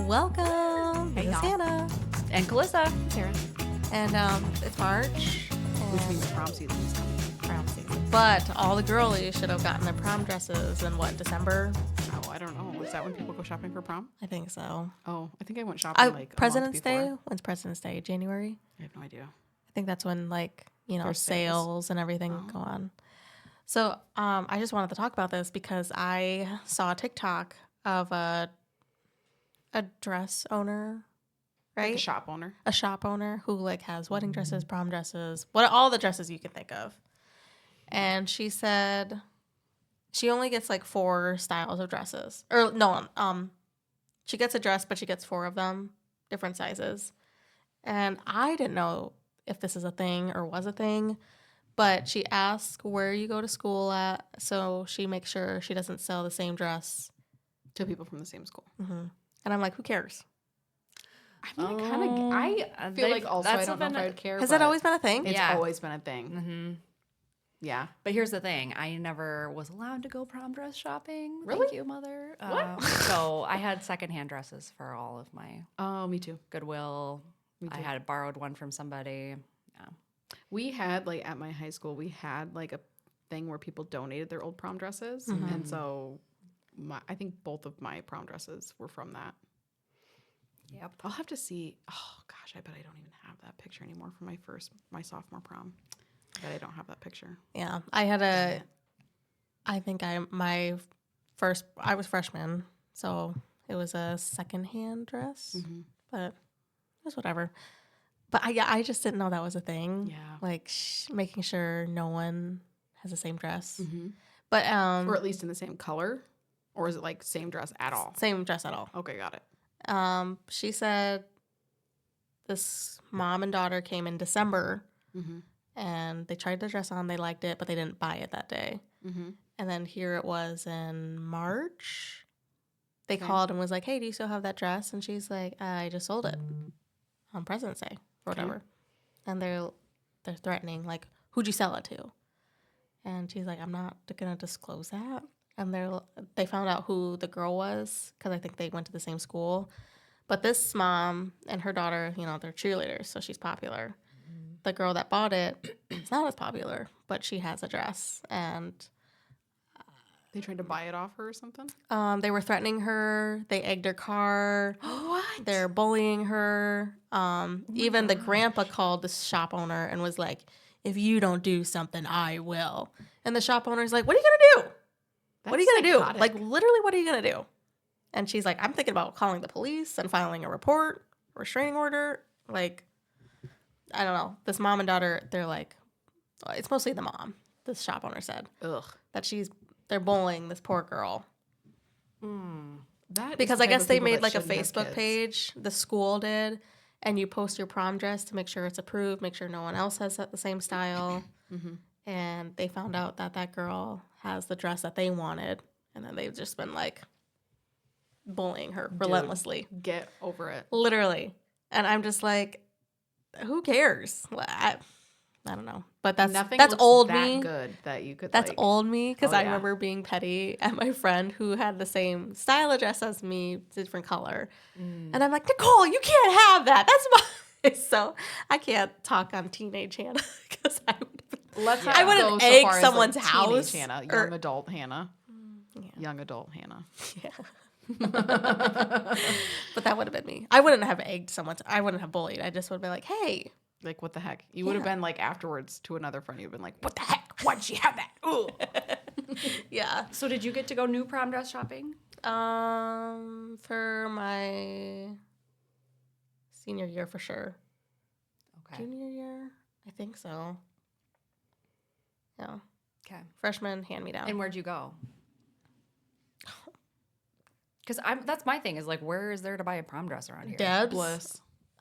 Welcome. Hey, This is y'all. Hannah. And Calissa. Sarah. And it's March. Which means prom season is coming. prom season. But all the girlies should have gotten their prom dresses in December? Oh, I don't know. Is that when people go shopping for prom? I think so. Oh, I think I went shopping like President's a month Day? before. When's President's Day? January? I have no idea. I think that's when There's sales and everything go on. So I just wanted to talk about this because I saw a TikTok of a dress owner, right? Like a shop owner. A shop owner who has wedding dresses, prom dresses, all the dresses you can think of. And she said she only gets 4 styles of dresses. Or no, she gets a dress, but she gets 4 of them, different sizes. And I didn't know if this is a thing or was a thing, but she asked where you go to school at, so she makes sure she doesn't sell the same dress. To people from the same school. Mm-hmm. And I'm like, who cares? I mean, I feel like also I don't know if I would care. Has that always been a thing? It's Yeah. always been a thing. Mm-hmm. Yeah. But here's the thing. I never was allowed to go prom dress shopping. Really? Thank you, Mother. What? So I had secondhand dresses for all of my Oh, me too. Goodwill. Me too. I had borrowed one from somebody. Yeah. We had at my high school, we had a thing where people donated their old prom dresses, Mm-hmm. and so I think both of my prom dresses were from that. Yep. I'll have to see. Oh gosh, I bet I don't even have that picture anymore from my sophomore prom. I bet I don't have that picture. Yeah, I had I was freshman, so it was a secondhand dress, but it was whatever. But I just didn't know that was a thing. Yeah. Making sure no one has the same dress. Mm-hmm. But Or at least in the same color, or is it same dress at all? same dress at all. Okay, got it. She said this mom and daughter came in December, Mm-hmm. and they tried the dress on. They liked it, but they didn't buy it that day. Mm-hmm. And then here it was in March. They Okay. called and was like, "Hey, do you still have that dress?" And she's like, "I just sold it on President's Day or Okay. whatever." And they're threatening, "Who'd you sell it to?" And she's like, "I'm not gonna disclose that." And they found out who the girl was because I think they went to the same school. But this mom and her daughter, they're cheerleaders, so she's popular. The girl that bought it is not as popular, but she has a dress, and They tried to buy it off her or something. they were threatening her. They egged her car. What? They're bullying her. Even the grandpa called the shop owner and was like, "If you don't do something, I will." And the shop owner's like, "What are you gonna do? What are you gonna do? Literally, what are you gonna do?" And she's like, "I'm thinking about calling the police and filing a report, restraining order." I don't know. This mom and daughter, they're it's mostly the mom. The shop owner said Ugh. that they're bullying this poor girl. That is Because the I type guess of they people made that a shouldn't have Facebook kids. page, the school did, and you post your prom dress to make sure it's approved, make sure no one else has the same style. Mm-hmm. And they found out that girl has the dress that they wanted, and then they've just been bullying her relentlessly, Get over it. literally. And I'm just like, who cares? I don't know, but that's Nothing that's looks old that me. good that you could. That's old me because Oh, I yeah. remember being petty at my friend who had the same style of dress as me, different color. And I'm like, "Nicole, you can't have that. That's mine." So I can't talk on teenage Hannah because I wouldn't go so egg far as, someone's teenage house Hannah, or- young adult Hannah, Yeah. young adult Hannah. Yeah. But that would have been me. I wouldn't have egged I wouldn't have bullied. I just would have been like, "Hey." Like, what the heck? You would have Yeah. been afterwards to another friend. You'd been like, what the heck? Why'd she have that? Ooh. Yeah. So did you get to go new prom dress shopping? For my senior year for sure. Okay. Junior year? I think so. Yeah. Okay. Freshman, hand me down. And where'd you go? Because that's my thing is where is there to buy a prom dress around here? Debs. Bliss.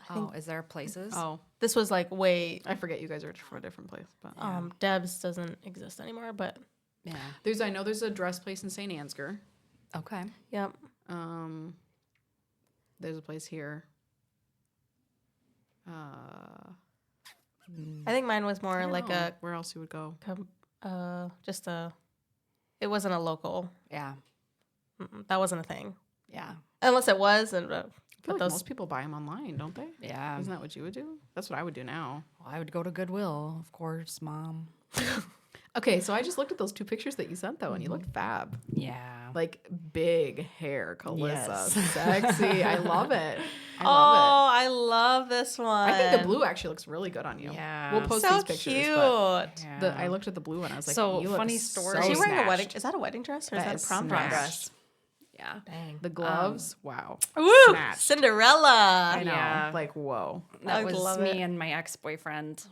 Oh, is there places? Oh, This was way. I forget you guys are from a different place. But Debs doesn't exist anymore, but Yeah. I know there's a dress place in St. Ansgar. Okay. yep. There's a place here. I think mine was more where else you would go? it wasn't a local. Yeah. That wasn't a thing. Yeah. Unless it was, and feel But like most people buy them online, don't they? Yeah. Isn't that what you would do? That's what I would do now. Well, I would go to Goodwill, of course, Mom. Okay, so I just looked at those 2 pictures that you sent though, and you looked fab. Yeah. Like big hair, Calissa, Yes. sexy. I love it. I Oh, love I love this one. it. I think the blue actually looks really good on you. Yeah. We'll post so these pictures. cute. But Yeah. I looked at the blue one. I was like, So, you look funny story. So Is she wearing a snatched. wedding? Is that a wedding dress or That is is that a prom snatched. dress? Yeah. Dang. The gloves, wow. Woo! Snatched. Cinderella. I know. Yeah. Like, whoa. That I was love me it. and my ex-boyfriend.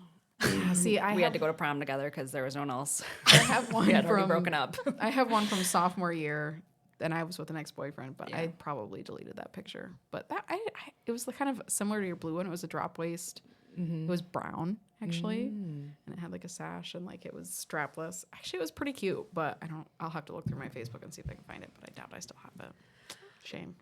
See, We had to go to prom together because there was no one else. I have one We had already from broken up. I have one from sophomore year, and I was with an ex-boyfriend, but Yeah. I probably deleted that picture. But that it was kind of similar to your blue one. It was a drop waist. It was brown actually, and it had like a sash and like it was strapless. Actually, it was pretty cute. But I'll have to look through my Facebook and see if I can find it. But I doubt I still have it. Shame.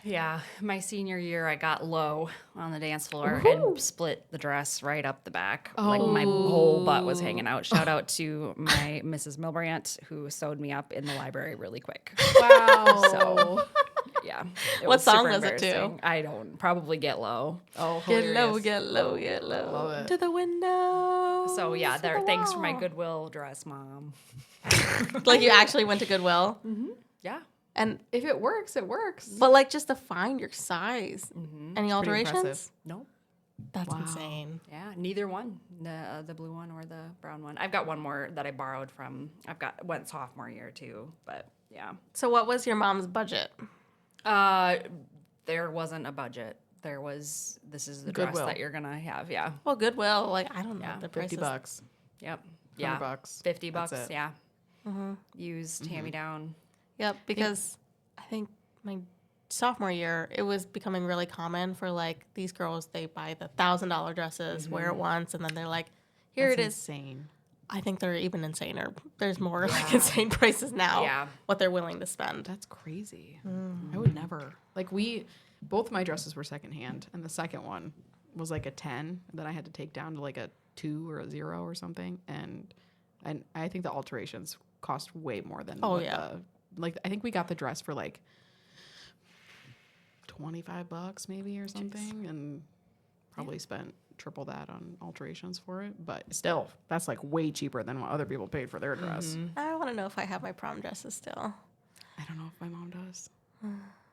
Yeah, my senior year, I got low on the dance floor and split the dress right up the back. Like my whole butt was hanging out. Shout out to my Mrs. Milbrandt who sewed me up in the library really quick. Wow. So, yeah. It What was song super was it to? embarrassing. I don't. Probably Get Low. Oh, Get hilarious. low, get low, get low. Love it. To the window. So, yeah, to there. the Thanks for my wall. Goodwill dress, Mom. Like you actually went to Goodwill. Yeah. And If it works, it works. but like just to find your size. Any alterations? impressive. Nope. That's Wow. insane. Yeah, neither one, the blue one or the brown one. I've got one more that I borrowed from. Went sophomore year too, but yeah. So what was your mom's budget? There wasn't a budget. There was this is the dress Goodwill. that you're gonna have. Yeah. Well, Goodwill, like I don't know Yeah, the $50 prices. bucks. Yep. 100 Yeah. bucks. 50 That's bucks. it. Yeah. Used hand me down. Yep, because I think my sophomore year, it was becoming really common for like these girls. They buy the $1,000 dresses, wear it once, and then they're like, "Here That's it is." insane. I think they're even insaner. There's more like insane prices now. Yeah. What they're willing to spend. That's crazy. I would never. Like both my dresses were secondhand, and the second one was like a 10 that I had to take down to like a 2 or a 0 or something, and I think the alterations cost way more than. Oh, what yeah. like I think we got the dress for like $25 maybe or something, and probably spent triple that on alterations for it. But still, that's like way cheaper than what other people paid for their dress. I want to know if I have my prom dresses still. I don't know if my mom does.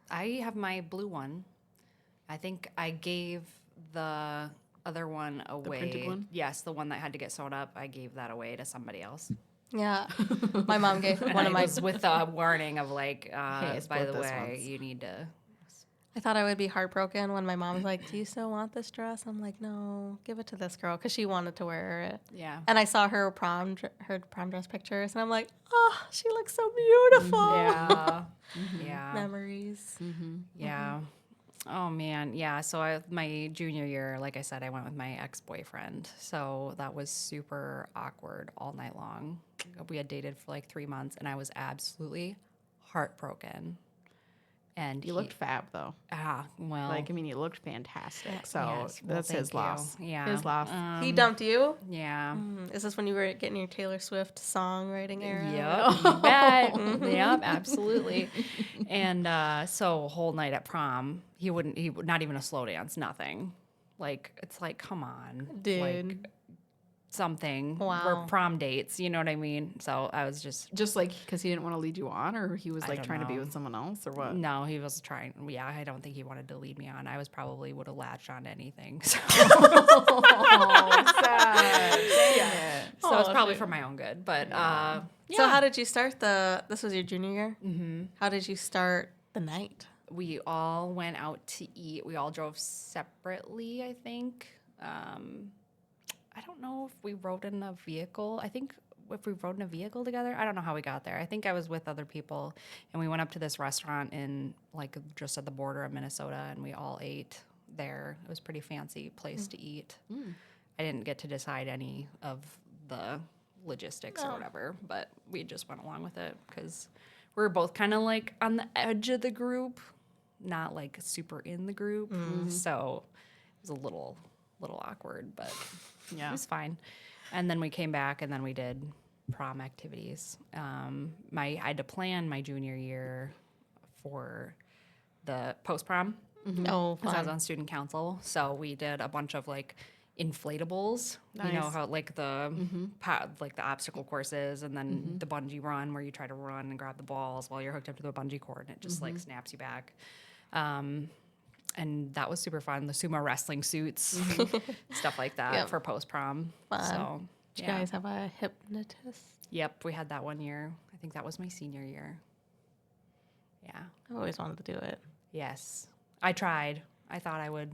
I have my blue one. I think I gave the other one away. printed one? Yes, the one that had to get sewn up. I gave that away to somebody else. Yeah, my mom gave And one of I my. was with a warning of like, Hey, by split the this way, once. you need to. I thought I would be heartbroken when my mom was like, "Do you still want this dress?" I'm like, "No, give it to this girl," because she wanted to wear it. Yeah. And I saw her prom dress pictures, and I'm like, "Oh, she looks so beautiful." Yeah. Yeah. Memories. Yeah. Oh man, yeah. So my junior year, like I said, I went with my ex-boyfriend. So that was super awkward all night long. We had dated for like 3 months, and I was absolutely heartbroken. And You looked fab though. well, Like, I mean, you looked fantastic. So yes, well, that's his thank you. loss. Yeah. His loss. He dumped you? Yeah. Is this when you were getting your Taylor Swift songwriting era? Yep, you bet. Yep, absolutely. And so whole night at prom, he would not even a slow dance, nothing. Like it's like, come on, Dude. like something. Wow. We're prom dates, you know what I mean? So I was Just like because he didn't want to lead you on, or he was like don't trying to be know. with someone else, or what? no, he was trying. Yeah, I don't think he wanted to lead me on. I was probably would have latched on to anything. So, Oh, sad. Dang it. so it's probably for my own good. But So how did you start this was your junior year? Mm-hmm. How did you start the night? we all went out to eat. We all drove separately, I think. I don't know if we rode in a vehicle. I think if we rode in a vehicle together, I don't know how we got there. I think I was with other people, and we went up to this restaurant in like just at the border of Minnesota, and we all ate there. It was a pretty fancy place to eat. I didn't get to decide any of the logistics or whatever, but we just went along with it because we were both kind of like on the edge of the group, not like super in the group. So it was a little awkward, but Yeah. it was fine. And then we came back, and then we did prom activities. I had to plan my junior year for the post prom. Oh, because I was fun. on student council. So we did a bunch of like inflatables. You know Nice. how like like the obstacle courses, and then the bungee run where you try to run and grab the balls while you're hooked up to the bungee cord, and it just like snaps you back. And that was super fun. The sumo wrestling suits, stuff like that Yep. for post prom. Fun. So Did you guys have a hypnotist? Yep, we had that one year. I think that was my senior year. Yeah. I've always wanted to do it. Yes. I tried. I thought I would.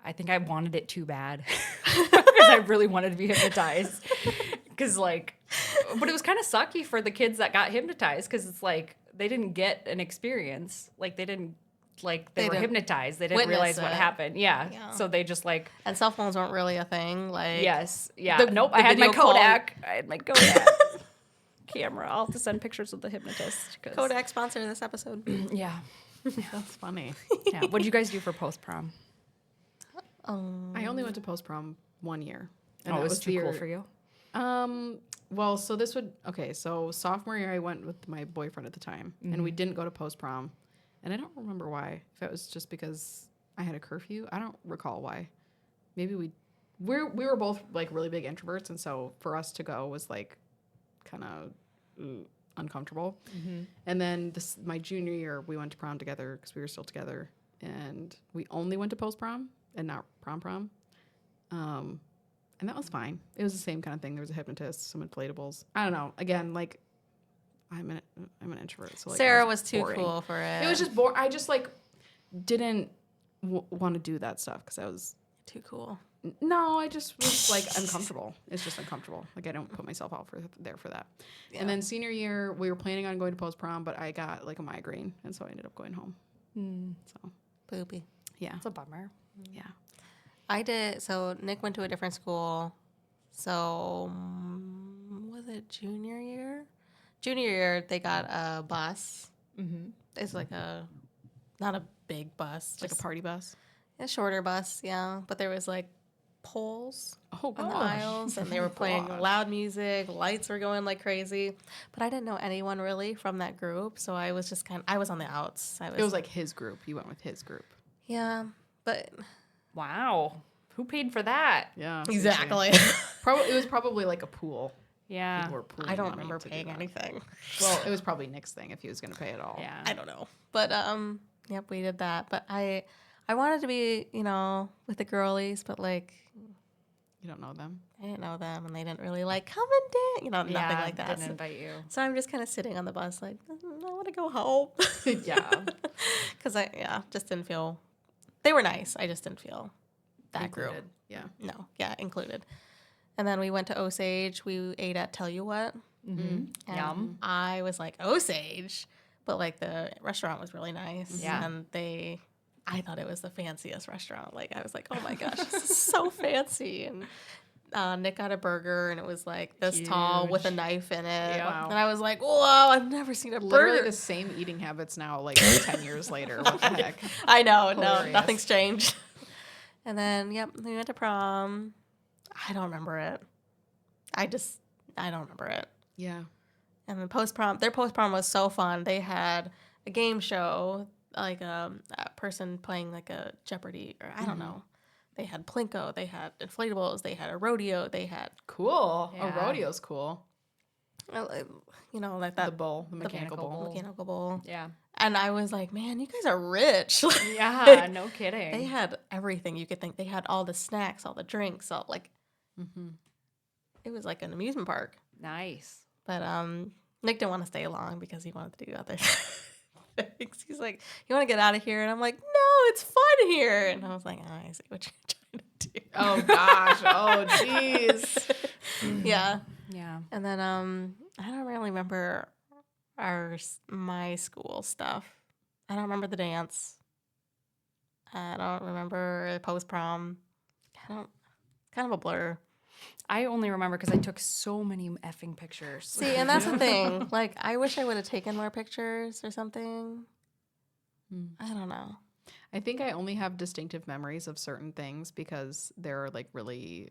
I think I wanted it too bad because I really wanted to be hypnotized. Because, like, but it was kind of sucky for the kids that got hypnotized because it's like they didn't get an experience. Like, they didn't, like, they were didn't hypnotized. They didn't witness realize what it. happened. Yeah. Yeah. So they just, like, And cell phones weren't really a thing. Like, yes. Yeah. the- Nope. the I had my video call- Kodak. I had my Kodak camera. I'll have to send pictures of the hypnotist. 'Cause, Kodak sponsor this episode. Yeah. That's funny. Yeah. What'd you guys do for post prom? I only went to post prom 1 year. And it was the too cool year- for you? Well, so this would so sophomore year I went with my boyfriend at the time, and we didn't go to post prom, and I don't remember why. If it was just because I had a curfew, I don't recall why. Maybe we were both like really big introverts, and so for us to go was like kind of uncomfortable. And then my junior year we went to prom together because we were still together, and we only went to post prom and not prom. And that was fine. It was the same kind of thing. There was a hypnotist, some inflatables. I don't know. Again, like I'm an introvert, so like Sarah it was too boring. cool for it. It was just boring. I just like didn't want to do that stuff because I was too cool. no. I just was like uncomfortable. It's just uncomfortable. Like I don't put myself out there for that. Yeah. And then senior year, we were planning on going to post prom, but I got like a migraine, and so I ended up going home. So Boopy. yeah, That's a bummer. yeah. I did. So Nick went to a different school. So was it junior year? Junior year, they got a bus. It's like not a big bus, Like a just party bus. a shorter bus. Yeah, but there was like poles Oh on the gosh. aisles, and they were playing loud music. Lights were going like crazy. But I didn't know anyone really from that group, so I was just I was on the outs. It was like his group. You went with his group. yeah, but Wow. Who paid for that? Yeah. exactly. It was probably like a pool. Yeah. People were pooling I don't money remember to do paying that. anything. Well, it was probably Nick's thing if he was going to pay it all. Yeah. I don't know. But yep, we did that. But I wanted to be, with the girlies, but like You don't know them? I didn't know them and they didn't really like come and dance, nothing like that. Didn't So, invite you. so I'm just kind of sitting on the bus like, I want to go home. Yeah. Cuz just didn't feel they were nice. I just didn't feel that Included. group. Yeah. No, yeah, included. And then we went to Osage. We ate at Tell You What. And Yum. I was like, Osage. But like the restaurant was really nice. Yeah. And I thought it was the fanciest restaurant. Like I was like, oh my gosh, this is so fancy. And Nick got a burger and it was like this tall with a Huge. knife in it. Yeah. And I was like, whoa, I've never seen a Literally burger. the same eting habits now, like 10 years later. What the heck? I know, no, Hilarious. nothing's changed. And then, yep, we went to prom. I don't remember it. I don't remember it. Yeah. And then their post prom was so fun. They had a game show, like a person playing like a Jeopardy, or I don't know. They had Plinko, they had inflatables, they had a rodeo, they had, Cool. Yeah. A rodeo's cool. like that The bowl, the mechanical bowl. mechanical bowl. Yeah. And I was like, man, you guys are rich. Yeah. No kidding. They had everything you could think. They had all the snacks, all the drinks, all like, it was like an amusement park. Nice. But Nick didn't want to stay long because he wanted to do other things. He's like, "You want to get out of here?" And I'm like, "No, it's fun here." And I was like, oh, "I see what you're trying to do." Oh, gosh. Oh, jeez. Yeah. Yeah. And then I don't really remember my school stuff. I don't remember the dance. I don't remember post prom. Kind of a blur. I only remember because I took so many effing pictures. See, and that's the thing. Like, I wish I would have taken more pictures or something. I don't know. I think I only have distinctive memories of certain things because they're like really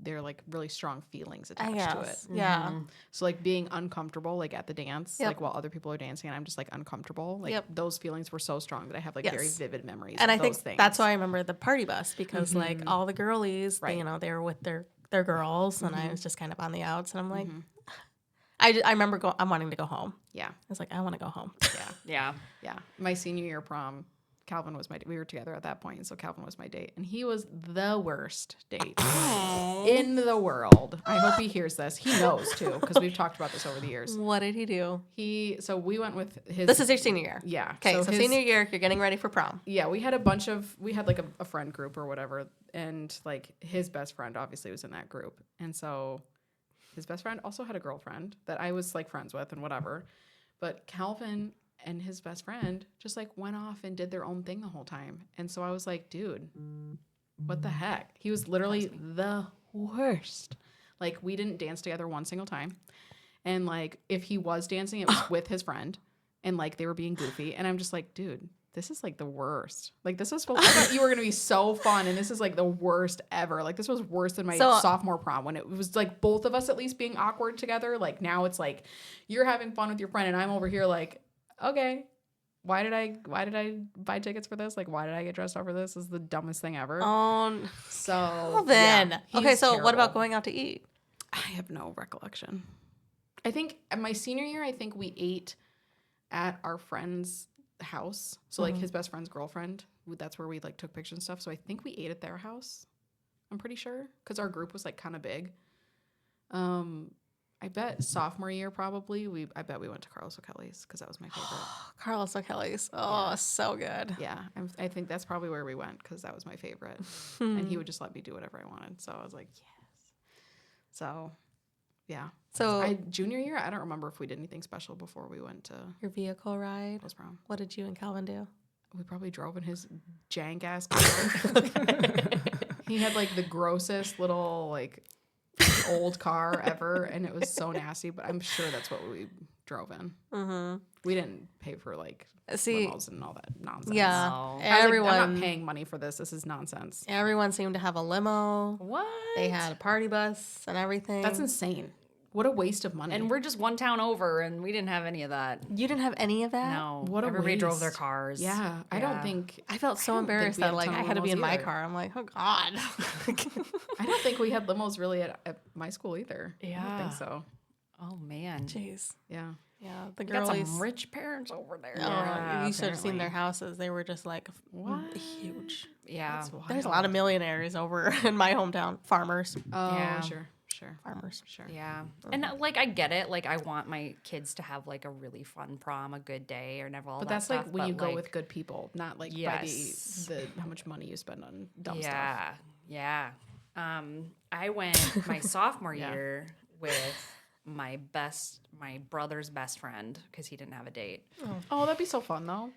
they're like really strong feelings I attached to it. guess. Yeah. So like being uncomfortable like at the dance, Yep. like while other people are dancing and I'm just like uncomfortable. Like Yep. those feelings were so strong that I have like very Yes. vivid memories And of I think those things. that's why I remember the party bus because like all the girlies, they, Right. you know, they were with their girls and I was just kind of on the outs and I'm like, I remember I'm wanting to go home. Yeah. I was like, I want to go home. Yeah. Yeah. Yeah. My senior year prom, Calvin was we were together at that point, and so Calvin was my date. And he was the worst date in the world. I hope he hears this. He knows too, because we've talked about this over the years. What did he do? So we went with his This is your senior year. Yeah. Okay, so his- senior year, you're getting ready for prom. Yeah, we had like a friend group or whatever, and like his best friend obviously was in that group. And so his best friend also had a girlfriend that I was like friends with and whatever. But Calvin and his best friend just like went off and did their own thing the whole time. And so I was like, dude, what the heck? He was literally the worst. Like we didn't dance together one single time. And like if he was dancing, it was with his friend and like they were being goofy. And I'm just like, dude, this is like the worst. Like this is I thought you were gonna be so fun, and this is like the worst ever. Like this was worse than my sophomore prom when it was like both of us at least being awkward together. Like now it's like you're having fun with your friend and I'm over here like, okay, why did I buy tickets for this? Like why did I get dressed up for this? This is the dumbest thing ever. So Well then. yeah, Okay, he's so what about terrible. going out to eat? I have no recollection. I think my senior year, I think we ate at our friend's house. So like his best friend's girlfriend, that's where we like took pictures and stuff. So I think we ate at their house. I'm pretty sure because our group was like kind of big. I bet sophomore year probably I bet we went to Carlos O'Kelly's because that was my favorite. Carlos O'Kelly's. Oh, so good. Yeah, I think that's probably where we went because that was my favorite, and he would just let me do whatever I wanted. So I was like, yes. So, yeah. So Junior year, I don't remember if we did anything special before we went to your vehicle ride. post prom. What did you and Calvin do? We probably drove in his jank ass car. He had like the grossest little like old car ever, and it was so nasty. But I'm sure that's what we drove in. Mm-hmm. We didn't pay for like limos and all that nonsense. Yeah, No. I was like, everyone. I'm not paying money for this. This is nonsense. Everyone seemed to have a limo. What? They had a party bus and everything. That's insane. What a waste of money. And we're just one town over, and we didn't have any of that. You didn't have any of that? No. What a Everybody drove their waste. cars. Yeah, I don't think. I felt so I don't think embarrassed we that had a like ton I of had to be limos in my either. car. I'm like, oh God. I don't think we had limos really at my school either. I don't Yeah. think so. Oh man. Jeez. Yeah. Yeah, the We got girlies. some rich parents over there. Oh, Yeah, you should have seen apparently. their houses. They were just like What? huge. Yeah. That's wild. There's a lot of millionaires over in my hometown. Farmers. Oh, Yeah. sure. Farmers. Sure. Yeah. And like I get it. Like I want my kids to have like a really fun prom, a good day, or never all But that that's stuff. like when but, you go like, with good people, not like Yes. by the how much money you spend on dumb stuff. Yeah. Yeah. I went my sophomore Yeah. year with my brother's best friend because he didn't have a date. Oh, that'd be so fun though.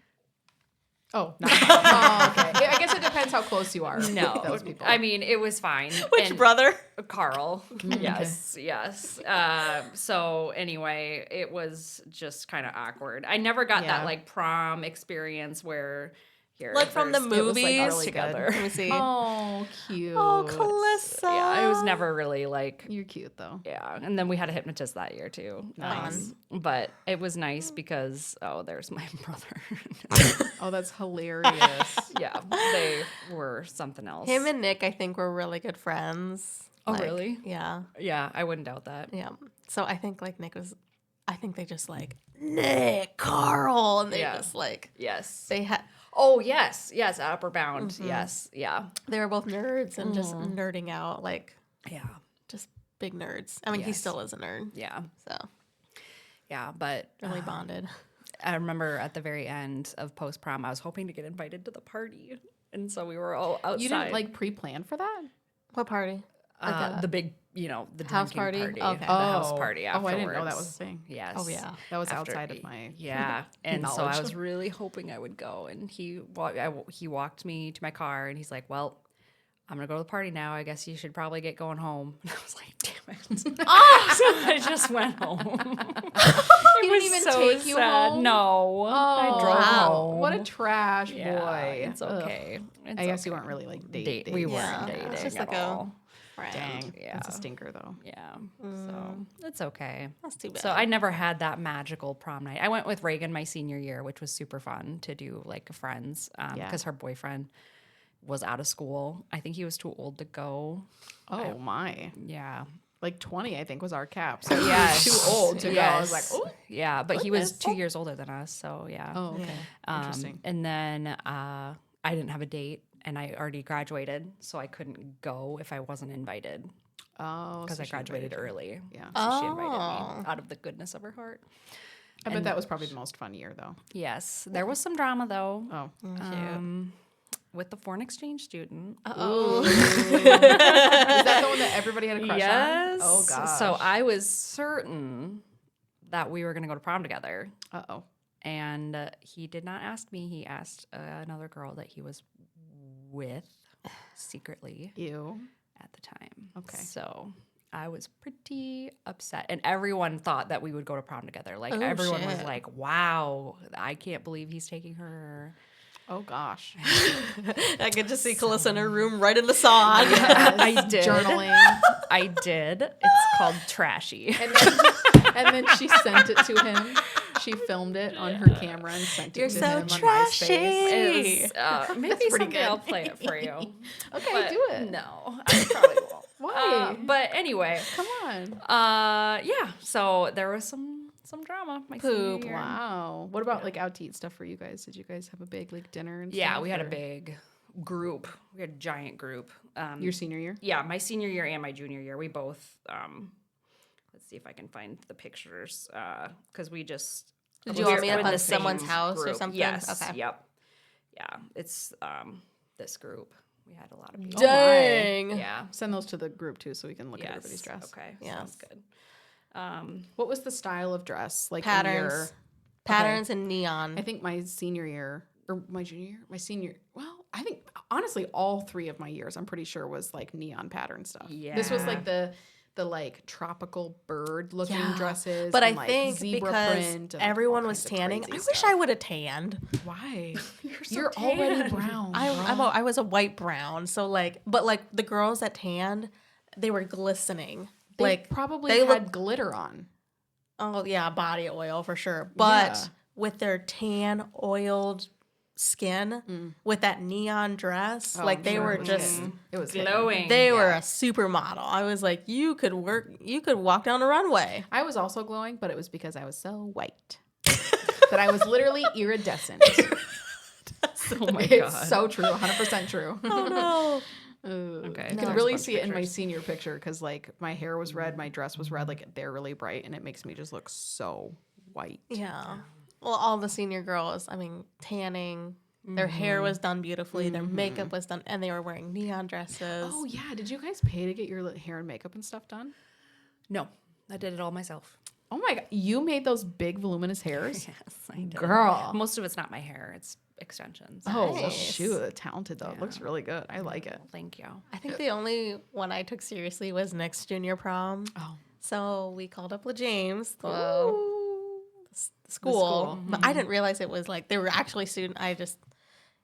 Oh, no. Oh, okay. I guess it depends how close you are. No, with those people. I mean it was fine. Which And- brother? Carl. Yes, yes. So anyway, it was just kind of awkward. I never got Yeah. that like prom experience where here Like from the it was, like, movies? us together. Let me see. Oh, cute. Oh, Calissa. Yeah, it was never really like You're cute though. yeah. And then we had a hypnotist that year too. Nice. But it was nice because there's my brother. Oh, that's hilarious. Yeah, they were something else. Him and Nick, I think, were really good friends. Oh, Like, really? Yeah. Yeah, I wouldn't doubt that. Yeah. So I think like I think they just like Nick, Carl, and they Yeah. just like Yes. they had. Oh yes, yes. Upper Bound. Yes. Yeah. They were both nerds and just nerding out, like Yeah. just big nerds. I mean, he Yes. still is a nerd, Yeah. so Yeah. But really bonded. I remember at the very end of post prom, I was hoping to get invited to the party, and so we were all outside. You didn't like pre-plan for that? What party? Like the big, the house drinking party? party, Okay. the house Oh. party Oh, afterwards. I didn't know that was a thing. Yes. Oh yeah. That was After- outside of my Yeah, and so I knowledge. was really hoping I would go, and he walked me to my car, and he's like, "Well, I'm gonna go to the party now. I guess you should probably get going home." And I was like, "Damn it!" So I just went home. He didn't even take you home? No, I drove wow. home. What a trash Yeah, boy. It's Ugh. okay. It's I guess you okay. weren't really like We dating. weren't Yeah. dating It's just at like all. friend. Dang. Yeah. That's a stinker, though. Yeah. So it's okay. That's too bad. So I never had that magical prom night. I went with Reagan my senior year, which was super fun to do like friends because her boyfriend was out of school. I think he was too old to go. Oh, my. Yeah. Like 20, I think, was our cap. So Yeah. he was too old to go. I was like, oh. Yeah, but he was 2 years older than us. So yeah. Oh, okay. Interesting. And then I didn't have a date and I already graduated. So I couldn't go if I wasn't invited. Oh, Because so I she graduated invited you. early. Yeah. So she invited me out of the goodness of her heart. I bet that was probably the most fun year, though. Yes. There was some drama, though, Oh. with the foreign exchange student. Oh. Is that the one that everybody had a crush Yes. on? Oh, gosh. So I was certain that we were going to go to prom together. Uh-oh. And he did not ask me. He asked another girl that he was with secretly Ew. at the time. Okay. So I was pretty upset. And everyone thought that we would go to prom together. Like, Oh, everyone was shit. like, wow, I can't believe he's taking her. Oh, gosh. I could just see Calissa in her room writing the song. I did. Journaling. I did. It's called Trashy. And then she sent it to him. She filmed it on her camera and sent it You're to so him on trashy. MySpace. It was, maybe pretty someday good. I'll play it for you. Okay, But do it. No, I probably won't. Why? But anyway, Come on. yeah. So there was some drama. My senior Poop. year. Wow. What about like out to eat stuff for you guys? Did you guys have a big like dinner and Yeah, stuff? we had a or- big group. We had a giant group. Your senior year? Yeah, my senior year and my junior year, we both. Let's see if I can find the pictures because we just. Did we you all were meet up in at the someone's same house or group. something? Yes. Okay. Yep. Yeah, it's this group. We had a lot of people. Dang. Yeah. Send those to the group too so we can look at Yes. everybody's dress. Okay. Yes. Sounds good. What was the style of dress? Like in Patterns. your- Patterns and neon. I think my senior year or my junior year, my senior. Well, I think honestly all 3 of my years, I'm pretty sure was like neon pattern stuff. This was Yeah. like the like tropical bird looking Yeah. dresses. But I and, like, think zebra because print and, like, everyone all was kinds of tanning, crazy I wish stuff. I would have tanned. Why? so You're already tan. brown. I was a white brown, so like, but like the girls that tanned, they were glistening. They like probably they had look- glitter on. Oh yeah, body oil for sure. But Yeah. with their tan oiled skin, with that neon dress, Oh, like I'm they sure were it was just hitting. It was hitting. Glowing. they were Yeah. a supermodel. I was like, you could walk down the runway. I was also glowing, but it was because I was so white that I was literally iridescent. Oh my It's god. so true, 100% true. Oh no. Okay. You No. can There's really a bunch see of it in my pictures. senior picture because like my hair was red, my dress was red, like they're really bright, and it makes me just look so white. Yeah. Well, all the senior girls, I mean, tanning, their hair was done beautifully, their makeup was done, and they were wearing neon dresses. Oh yeah, did you guys pay to get your hair and makeup and stuff done? No, I did it all myself. Oh my god, you made those big voluminous hairs, Yes, I did. girl. Most of it's not my hair; it's extensions. Oh well, Nice. shoot, talented though. It looks really good. I like it. Thank you. I think the only one I took seriously was next junior prom. Oh, So we called up LaJames, the Ooh. school, but I didn't realize it was like they were actually student. I just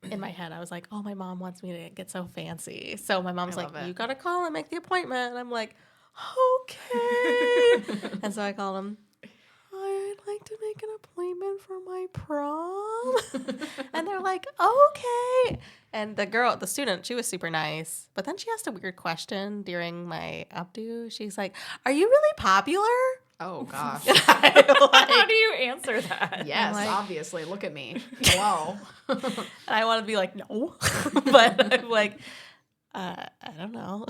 in my head I was like, oh, my mom wants me to get so fancy. So my mom's I like, love it. you gotta call and make the appointment. And I'm like, okay. And so I call him. I'd like to make an appointment for my prom. And they're like, okay. And the student, she was super nice. But then she asked a weird question during my updo. She's like, are you really popular? Oh gosh. How do you answer that? Yes, like- obviously. Look at me. Hello. And I want to be like, no. But I'm like, I don't know.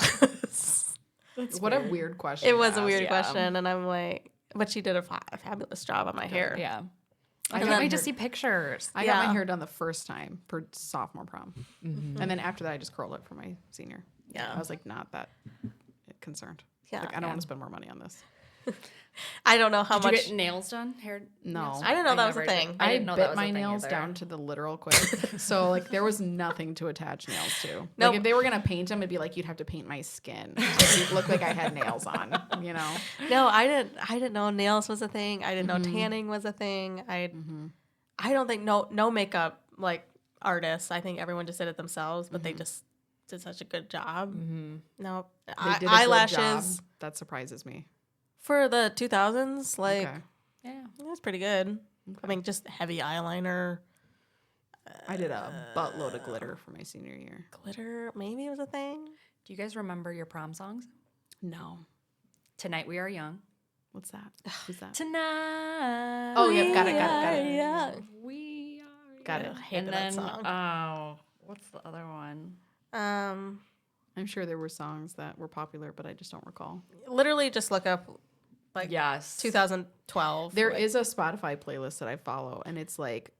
What a weird question. It to was a ask. weird yeah. question. And I'm like, but she did a fabulous job on my hair. Yeah. I And can't then- wait to see pictures. I got Yeah. my hair done the first time for sophomore prom. And then after that, I just curled it for my senior. Yeah. I was like, not that concerned. Yeah. Like, I don't want to spend more money on this. I don't know how Did you much. get nails done? Hair? No. nails? I didn't know that was a never did. thing. I didn't know that bit was a my thing nails either. down to the literal quick. So, like, there was nothing to attach nails to. Nope. Like, if they were going to paint them, it'd be like, you'd have to paint my skin to make it look like I had nails on, you know? No, I didn't know nails was a thing. I didn't know tanning was a thing. I don't think no makeup like artists. I think everyone just did it themselves, but they just did such a good job. No, They did a good eyelashes job. That surprises me. for the 2000s, like Okay. Yeah. it was pretty good. I mean, just heavy eyeliner, I did a buttload of glitter for my senior year. glitter. Maybe it was a thing. Do you guys remember your prom songs? No. Tonight We Are Young. What's that? Who's that? Tonight. Oh, yeah, got it. Yeah. We are. Got it. young. Hated And that then, song. what's the other one? I'm sure there were songs that were popular, but I just don't recall. Literally, just look up like Yes. 2012. There like, is a Spotify playlist that I follow, and it's like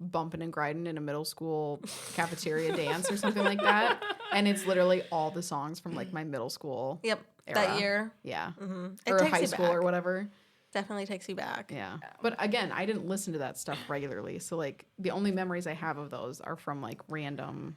bumping and grinding in a middle school cafeteria dance or something like that. And it's literally all the songs from like my middle school. Yep, era. that year. Yeah. It Or takes high you school back. or whatever. Definitely takes you back. Yeah. But again, I didn't listen to that stuff regularly. So like the only memories I have of those are from like random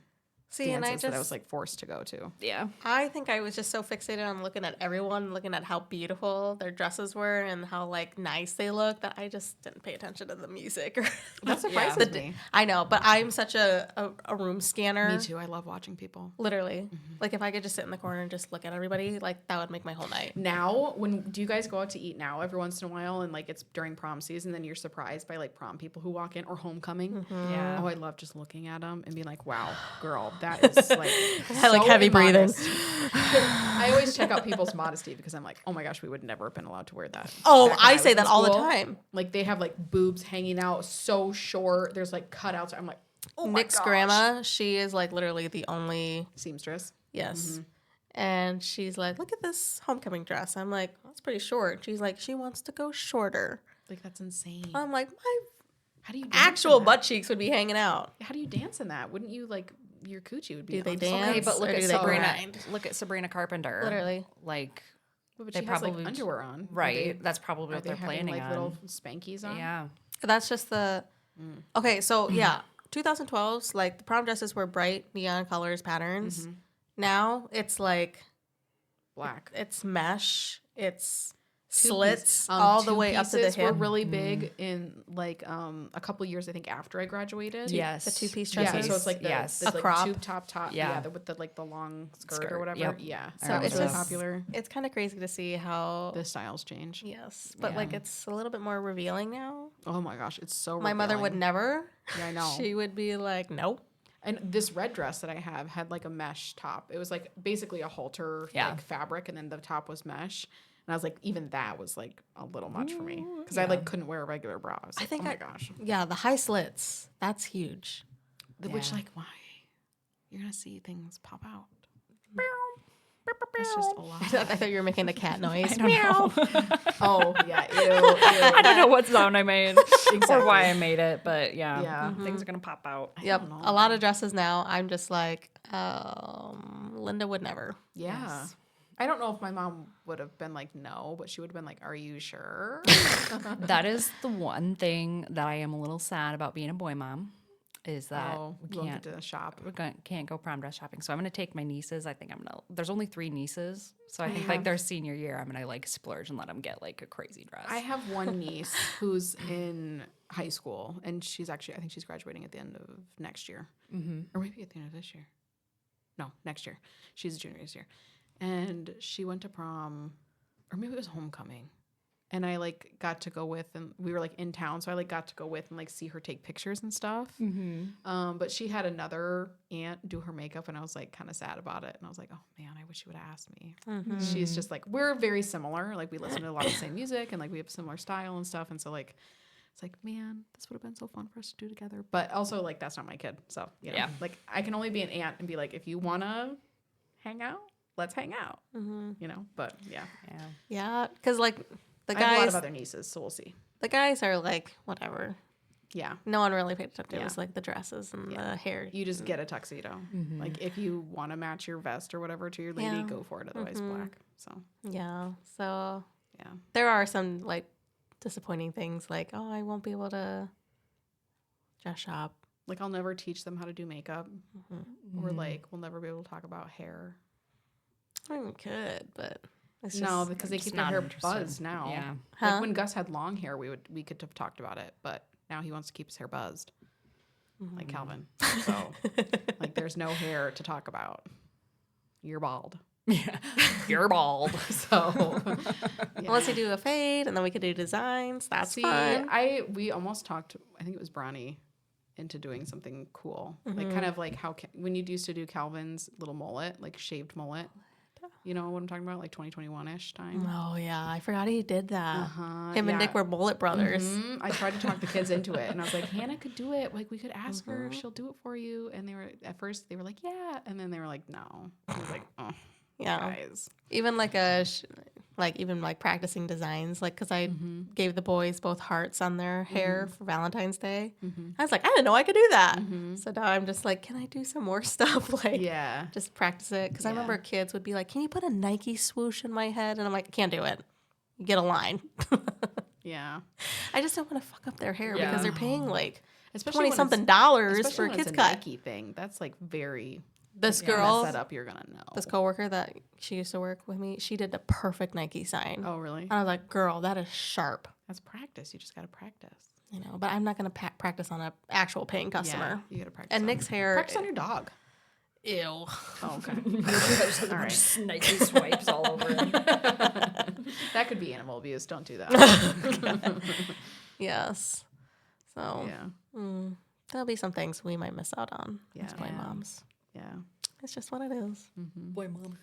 See, and dances I that I was just, like forced to go to. Yeah. I think I was just so fixated on looking at everyone, looking at how beautiful their dresses were and how like nice they looked that I just didn't pay attention to the music. That surprises me. I know, but I'm such a room scanner. Me too. I love watching people. Literally. Like if I could just sit in the corner and just look at everybody, like that would make my whole night. Now, do you guys go out to eat now every once in a while and like it's during prom season, then you're surprised by like prom people who walk in or homecoming? Yeah. Oh, I love just looking at them and being like, wow, girl, that is like I like heavy breathing. I always check out people's modesty because I'm like, oh my gosh, we would never have been allowed to wear that. Oh, back when I was say in that all the school. time. Like they have like boobs hanging out so short. There's like cutouts. I'm like, oh my Nick's gosh. grandma, she is like literally the only, Seamstress. yes. And she's like, look at this homecoming dress. I'm like, that's pretty short. She's like, she wants to go shorter. Like that's insane. I'm like, my How do you dance actual in that? butt cheeks would be hanging out. How do you dance in that? Wouldn't you like your coochie would be? Do they on dance? Okay, but look Or at do they Sabrina. grind? Look at Sabrina Carpenter. Literally. Like, But They she has probably like underwear on. right. That's probably Are what they they're having planning like on. little spankies on? Yeah. That's just the, okay, so yeah, 2012's like the prom dresses were bright neon colors patterns. Now it's like, Black. it's mesh, it's Two slits piece- all the way up to the two-pieces hip. were really big in like a couple years I think after I graduated. Yes. The two-piece Yeah, dresses. so it's like the, Yes. the A like crop. tube top. Yeah. With the like the long skirt, Skirt, or whatever. yep. Yeah. I So remember it's really that. popular. It's kind of crazy to see how, The styles change. yes, but Yeah. like it's a little bit more revealing now. Oh my gosh, it's so My mother would revealing. never. Yeah, I know. She would be like, nope. And this red dress that I have had like a mesh top. It was like basically a halter Yeah. like fabric, and then the top was mesh. And I was like, even that was like a little much for me because I like couldn't wear a regular bra. I was like, think oh my I- gosh, Yeah, the high slits. That's huge. which Yeah. like why? You're gonna see things pop out. It's just a lot. I thought you were making the cat noise. I don't know. Oh yeah, ew, I don't know what sound I made Exactly. or why I made it, but yeah, Yeah. things are gonna pop out. Yep. don't know. A lot of dresses now, I'm just like, Linda would never. Yeah. Yes. I don't know if my mom would have been like no, but she would have been like, "Are you sure?" That is the one thing that I am a little sad about being a boy mom, is that Oh, we you won't can't get to the shop. can't go prom dress shopping. So I'm gonna take my nieces. I think I'm gonna. There's only 3 nieces, so I think like their senior year, I'm gonna like splurge and let them get like a crazy dress. I have one niece who's in high school, and she's actually, I think she's graduating at the end of next year, or maybe at the end of this year. No, next year. She's a junior this year, and she went to prom, or maybe it was homecoming, and I like got to go with, and we were like in town, so I like got to go with and like see her take pictures and stuff. But she had another aunt do her makeup, and I was like kind of sad about it, and I was like, oh man, I wish she would have asked me. She's just like, we're very similar, like we listen to a lot of the same music, and like we have similar style and stuff, and so like it's like, man, this would have been so fun for us to do together. But also like that's not my kid, so you know, Yeah. like I can only be an aunt and be like, if you wanna hang out, let's hang out, you know. But yeah, yeah. Yeah, because like the I have a lot guys, of other nieces, so we'll see. the guys are like whatever. Yeah, No one really paid attention. It Yeah. was like the dresses and the hair. you just get a tuxedo. Like if you want to match your vest or whatever to your lady, Yeah. go for it. Otherwise, black. So Yeah. So yeah. there are some like disappointing things, like oh, I won't be able to dress shop. Like I'll never teach them how to do makeup, or like we'll never be able to talk about hair. I mean, we could, but it's No, just, because they just keep their not hair interested. buzzed now. Yeah. Huh? Like when Gus had long hair, we could have talked about it, but now he wants to keep his hair buzzed. like Calvin. So, like, there's no hair to talk about. You're bald. Yeah. You're bald. So, yeah. Unless you do a fade, and then we could do designs. That's See, fun. we almost talked, I think it was Bronny, into doing something cool. Like, kind of like how, when you used to do Calvin's little mullet, like shaved mullet. You know what I'm talking about? Like 2021-ish time. Oh, yeah. I forgot he did that. Uh-huh, Him and yeah. Nick were bullet brothers. I tried to talk the kids into it, and I was like, Hannah could do it. Like, we could ask her if she'll do it for you. And they were, at first, they were like, yeah. And then they were like, no. I was like, oh, Yeah. guys. Even like even like practicing designs, like because I gave the boys both hearts on their hair for Valentine's Day. I was like, I didn't know I could do that. So now I'm just like, can I do some more stuff? Like, Yeah. just practice it. Because I remember kids would be like, can you put a Nike swoosh in my head? And I'm like, I can't do it. You get a line. Yeah. I just don't want to fuck up their hair Yeah. because they're paying like Especially when $20-something it's- for a especially when kid's it's cut. Nike thing. That's like very This messed girl, up. You're gonna know. this coworker that she used to work with me, she did the perfect Nike sign. Oh, really? I was like, girl, that is sharp. That's practice. You just gotta practice. You know, but I'm not going to practice on an actual paying customer. Yeah, you gotta practice. And on Nick's hair. Practice on your dog. Ew. Oh, okay. All right. Nike swipes all over him. That could be animal abuse. Don't do that. Yes. So Yeah. there'll be some things we might miss out on as boy Yeah. moms. Yeah. It's just what it is. Boy, mom.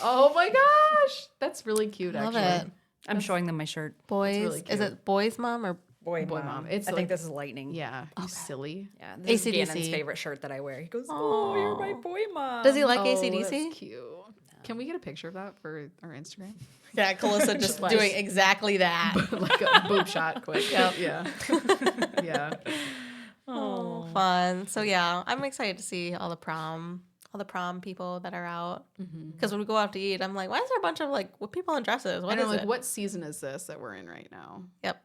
Oh my gosh, that's really cute. Love actually. it. I'm showing them my shirt. Boys. really Is cute. it boys mom or Boy, Boy mom. It's I like- think this is lightning. Yeah. You silly. Yeah, this is AC/DC. Gannon's favorite shirt that I wear. He goes, "Oh, you're my boy mom." does he like Oh, AC/DC? that's cute. Can we get a picture of that for our Instagram? Yeah, Calissa just like- doing exactly that. Like a boob shot, quick. Yep. Yeah. Yeah. Oh, fun. So yeah, I'm excited to see all the prom people that are out. Because when we go out to eat, I'm like, why is there a bunch of like people in dresses? I What know, is like, it? what season is this that we're in right now? Yep.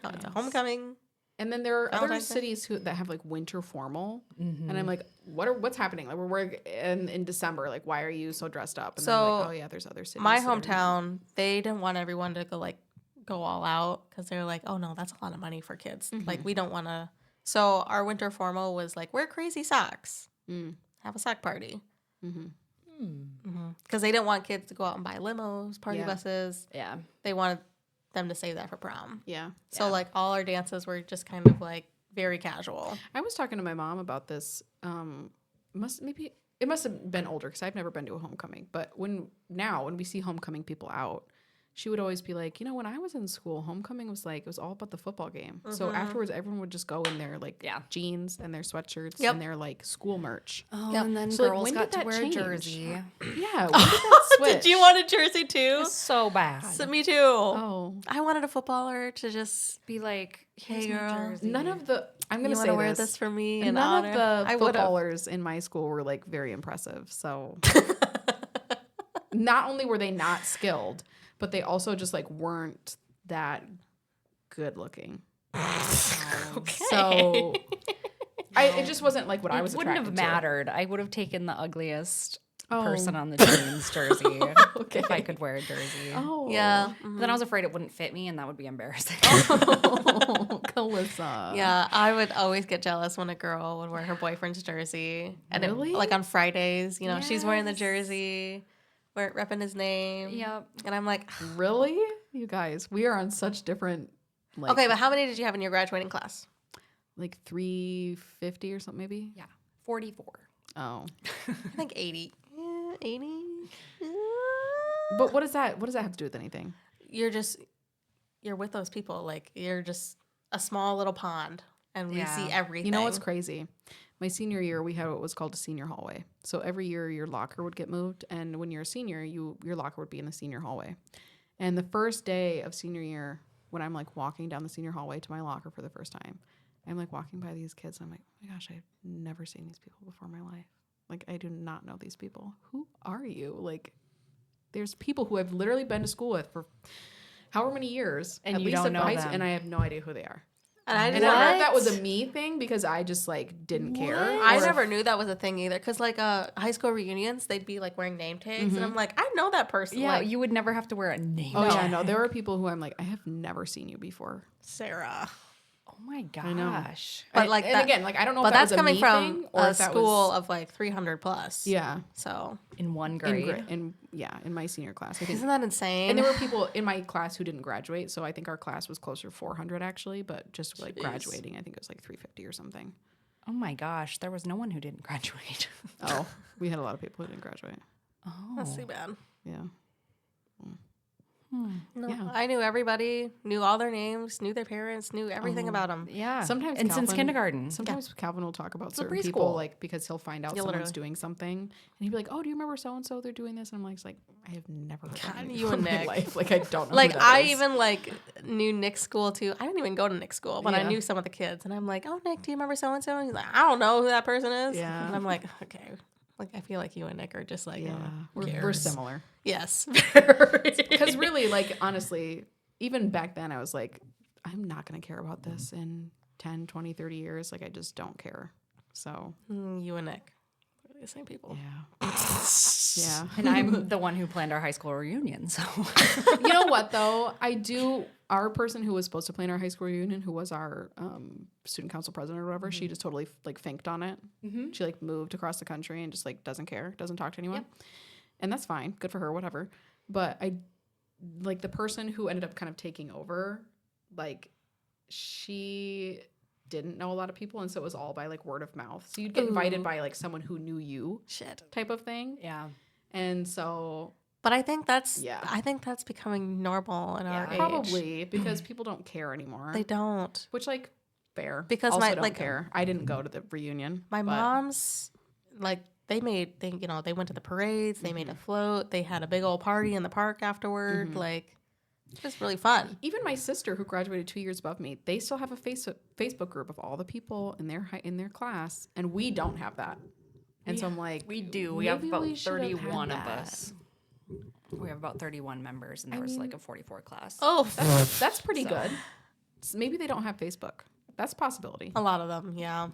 Oh, it's a Yes. homecoming. And then there are other Valentine's Day? cities that have like winter formal, and I'm like, what's happening? Like we're in December. Like, why are you so dressed up? And then I'm So, like, oh yeah, there's other cities. My that are- hometown, they didn't want everyone to go all out because they're like, oh no, that's a lot of money for kids. Like we don't want to. So our winter formal was like, wear crazy socks, have a sock party. Because they didn't want kids to go out and buy limos, party Yeah. buses. Yeah. They wanted them to save that for prom. Yeah. So like all our dances were just kind of like very casual. I was talking to my mom about this. It must have been older because I've never been to a homecoming. But when we see homecoming people out, she would always be like, when I was in school, homecoming was like, it was all about the football game. So afterwards, everyone would just go in their like jeans and their sweatshirts and their like school merch. Oh, Yep. and then So, like, girls when got did to that wear change? a jersey. Yeah. When did that switch? Did you want a jersey too? So bad. So, me too. Oh. I wanted a footballer to just, Be like, hey "Here's my girl, jersey." None of the, I'm going you to want say to wear this. this for me in None honor? of the I would've. footballers in my school were like very impressive. So not only were they not skilled, but they also just like weren't that good looking. Okay. So it just wasn't like what I was It wouldn't have attracted to. mattered. I would have taken the ugliest Oh. person on the jeans jersey if I could wear a jersey. Oh. Yeah. But then I was afraid it wouldn't fit me, and that would be embarrassing. Oh, Calissa. Yeah, I would always get jealous when a girl would wear her boyfriend's jersey. And Really? like on Fridays, she's wearing the Yes. jersey, repping his name. Yep. And I'm like, Really? You guys, we are on such different like okay, but how many did you have in your graduating class? like 350 or something maybe? Yeah. 44. Oh. I think 80. Yeah, 80. But what does that have to do with anything? You're with those people. Like, you're just a small little pond, and we see Yeah. everything. You know what's crazy? My senior year, we had what was called a senior hallway. So every year, your locker would get moved, and when you're a senior, your locker would be in the senior hallway. And the first day of senior year, when I'm like walking down the senior hallway to my locker for the first time, I'm like walking by these kids, and I'm like, oh my gosh, I've never seen these people before in my life. Like, I do not know these people. Who are you? Like, there's people who I've literally been to school with for however many years, And at you least don't up to know high school, them. and I have no idea who they are. And I And just I don't know if that was a me thing because I just like didn't care. I or if- never knew that was a thing either. Because like high school reunions, they'd be like wearing name tags, and I'm like, I know that person. Yeah, like, you would never have to wear a name. Oh yeah, tag. no. There are people who I'm like, I have never seen you before. Sarah. Oh my I know. gosh. But like and that, again, like I don't know but if that that's was a coming me from thing or a if that school was, of like 300 plus. yeah, So In one in, grade. in my senior class. I think. isn't that insane? And there were people in my class who didn't graduate, so I think our class was closer to 400 actually, but just like Jeez. graduating, I think it was like 350 or something. Oh my gosh, there was no one who didn't graduate. Oh, we had a lot of people who didn't graduate. That's too bad. Yeah. No, Yeah. I knew everybody, knew all their names, knew their parents, knew everything about them. Yeah. Sometimes and since Calvin- kindergarten. Sometimes Calvin will talk about a certain people, preschool. like because he'll find out Yeah, someone's literally. doing something, and he'd be like, "Oh, do you remember so and so? They're doing this." And I'm like, "I have never heard God, of you and in my Nick. life. Like I don't know." Like who that I is. even like knew Nick's school too. I didn't even go to Nick's school, but I Yeah. knew some of the kids, and I'm like, "Oh, Nick, do you remember so and so?" And he's like, "I don't know who that person is." Yeah. And I'm like, "Okay." Like I feel like you and Nick are just like, Yeah, who we're cares? similar. Yes. Because really, like honestly, even back then, I was like, I'm not gonna care about this in 10, 20, 30 years. Like I just don't care. So You and Nick, we're the same people. yeah, yeah. And I'm the one who planned our high school reunion. So You know what though? I do. Our person who was supposed to plan our high school reunion, who was our student council president or whatever, she just totally like finked on it. She like moved across the country and just like doesn't care, doesn't talk to anyone, and that's fine. Good for her, whatever. But I like the person who ended up kind of taking over, like she didn't know a lot of people, and so it was all by like word of mouth. So you'd get invited by like someone who knew you, Shit. type of thing, yeah. and so But I think that's Yeah. I think that's becoming normal in our age. probably because people don't care anymore. They don't. Which, like, fair. Because also my- don't like, care. I didn't go to the reunion. My but mom's like they went to the parades, they made a float, they had a big old party in the park afterward. Like it was really fun. even my sister, who graduated 2 years above me, they still have a Facebook group of all the people in their class, and we don't have that. And so I'm like, We do. We have maybe about we should have had 31 of that. us. We have about 31 members, and there was like a 44 class. Oh, That's pretty good. So maybe they don't have Facebook. That's a possibility. a lot of them, yeah.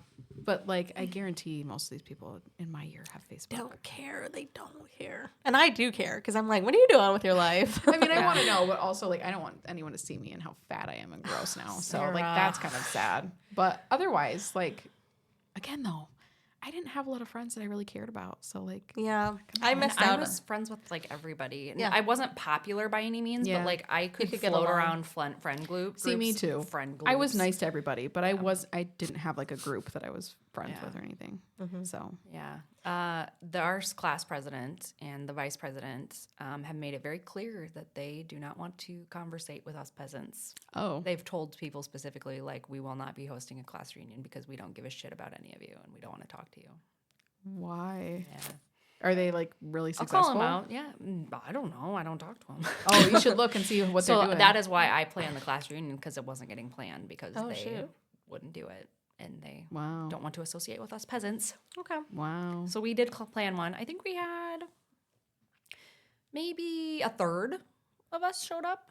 But like, I guarantee most of these people in my year have Facebook. Don't care. They don't care. And I do care because I'm like, what are you doing with your life? I mean, I want to know, but also like, I don't want anyone to see me and how fat I am and gross now. So like, Sarah. that's kind of sad. But otherwise, like, again though, I didn't have a lot of friends that I really cared about. So like, Yeah, I And missed I out. was friends with like everybody. And Yeah. I wasn't popular by any means, Yeah. but like I could could get float along. around friend groups. see me too. Friend groups. I was nice to everybody, but I didn't have like a group that I was friends Yeah. with or anything. So Yeah. Our class president and the vice president have made it very clear that they do not want to conversate with us peasants. They've told people specifically, like, we will not be hosting a class reunion because we don't give a shit about any of you and we don't want to talk to you. why Yeah. are they like really I'll successful? call them out. Yeah. I don't know. I don't talk to them. Oh, you should look and see what they're So doing. that is why I planned the class reunion, because it wasn't getting planned because Oh, they shoot. wouldn't do it and they Wow. don't want to associate with us peasants. Okay. Wow. So we did plan one. I think we had maybe a third of us showed up.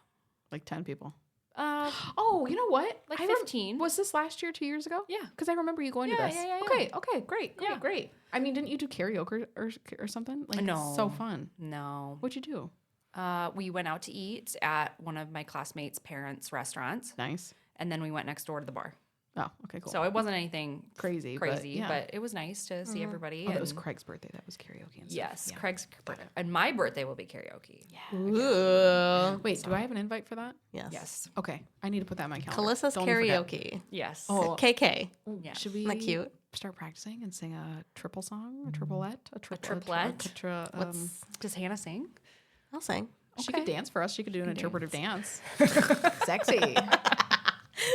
Like 10 people. Oh, you know what? like I 15. Was this last year, 2 years ago? Yeah. Because I remember you going to Yeah, this. yeah, yeah, Okay, okay, great, Yeah. great. I mean, didn't you do karaoke or something? Like, No. it's so fun. No. What'd you do? We went out to eat at one of my classmates' parents' restaurants, Nice. and then we went next door to the bar. Oh, okay, cool. So it wasn't anything crazy, crazy, yeah. but it was nice to see everybody. Oh, that was and- Craig's birthday. That was karaoke and stuff. Yes, Yeah. Craig's and my birthday will be karaoke. Ooh. Wait, do I have an invite for that? Yes. Yes. Okay, I need to put that in my calendar. Callissa's Don't forget. karaoke. Yes. Oh, KK. Yeah. should we Isn't that cute? start practicing and sing a triple song, a triplet, a triplet? Does Hannah sing? I'll sing. She could dance for us. She could do an interpretive dance. Sexy.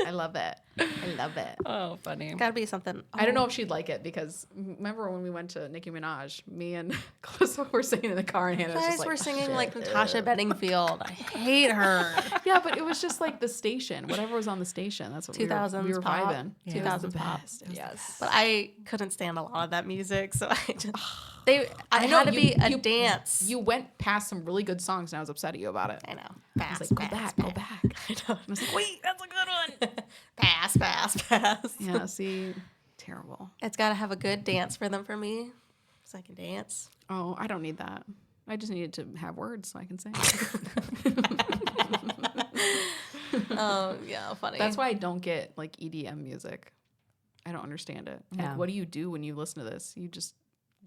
I love it. I love it. Oh, funny. Gotta be something. I don't know if she'd like it because remember when we went to Nicki Minaj, me and Clarissa were singing in the car and Hannah was You just guys like, were singing like Natasha Bedingfield. I hate her. yeah, but it was just like the station, whatever was on the station. That's what 2000s we were pop. vibing. Yeah. It was the 2000s pop. best. It was the Yes. But I couldn't stand a lot of that music, so I just I I know, had to you- be a you- dance. You went past some really good songs and I was upset at you about it. I know. I Pass, was like, go pass, back, go pass. back. I know. I was like, Wait, that's a good one. Pass, pass, pass. yeah, see, terrible. It's got to have a good dance for them for me, so I can dance. Oh, I don't need that. I just needed to have words so I can sing. Oh, yeah, funny. That's why I don't get like EDM music. I don't understand it. Yeah. Like, what do you do when you listen to this? You just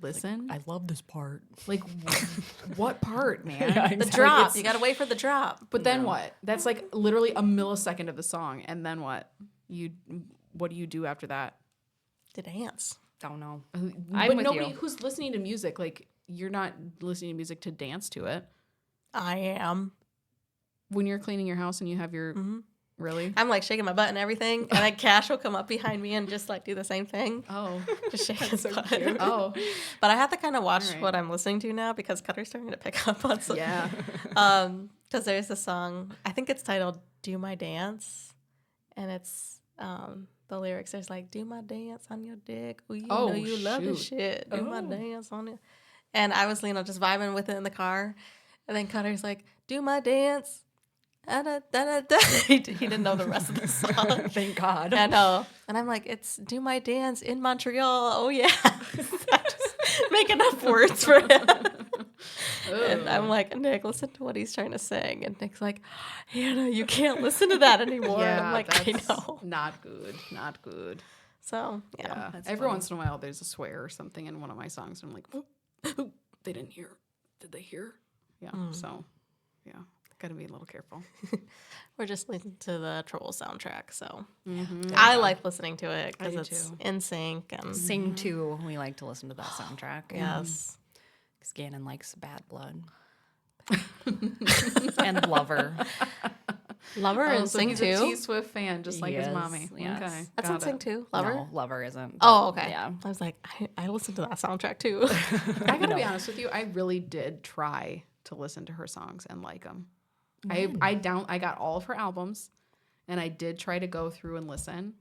listen? I love this part. Like, what part, man? Yeah, the exactly. drop. It's- You got to wait for the drop. But then what? That's like literally a millisecond of the song. And then what? What do you do after that? To dance. Don't know. But with nobody you. who's listening to music, like, you're not listening to music to dance to it. I am. When you're cleaning your house and you have your really? I'm like shaking my butt and everything, and then Cash will come up behind me and just like do the same thing. Oh. Just shake his butt. Oh. But I have to kind of watch All right. what I'm listening to now because Cutter's starting to pick up on something. Yeah. Because there's a song, I think it's titled "Do My Dance," and it's the lyrics. There's like, "Do my dance on your dick. Oh, you know you love this shoot. shit. Do my dance on it." And I was, just vibing with it in the car, and then Cutter's like, "Do my dance." He didn't know the rest of the song. Thank God. I know. And I'm like, it's "Do My Dance in Montreal." Oh, yeah. I just make enough words for him. And I'm like, "Nick, listen to what he's trying to sing." And Nick's like, "Hannah, you can't listen to that anymore." And I'm like, I that's know. Not good. Not good. So, yeah. Yeah. that's Every funny. once in a while, there's a swear or something in one of my songs. And I'm like, oh, they didn't hear. Did they hear? Yeah. So, yeah. Got to be a little careful. We're just listening to the Troll soundtrack. So Mm-hmm. I like listening to it I because do it's too. in sync. And Sing too. We like to listen to that soundtrack. yes. Because Gannon likes Bad Blood. And Lover. Lover and so Sing he's too. a T Swift fan, just like his Yes, mommy. yes. Okay. That's got not Sing it. too. Lover? No, Lover isn't. Oh, but okay. Yeah. I was like, I listened to that soundtrack too. I gotta be honest with you. I really did try to listen to her songs and like them. I got all of her albums, and I did try to go through and listen, and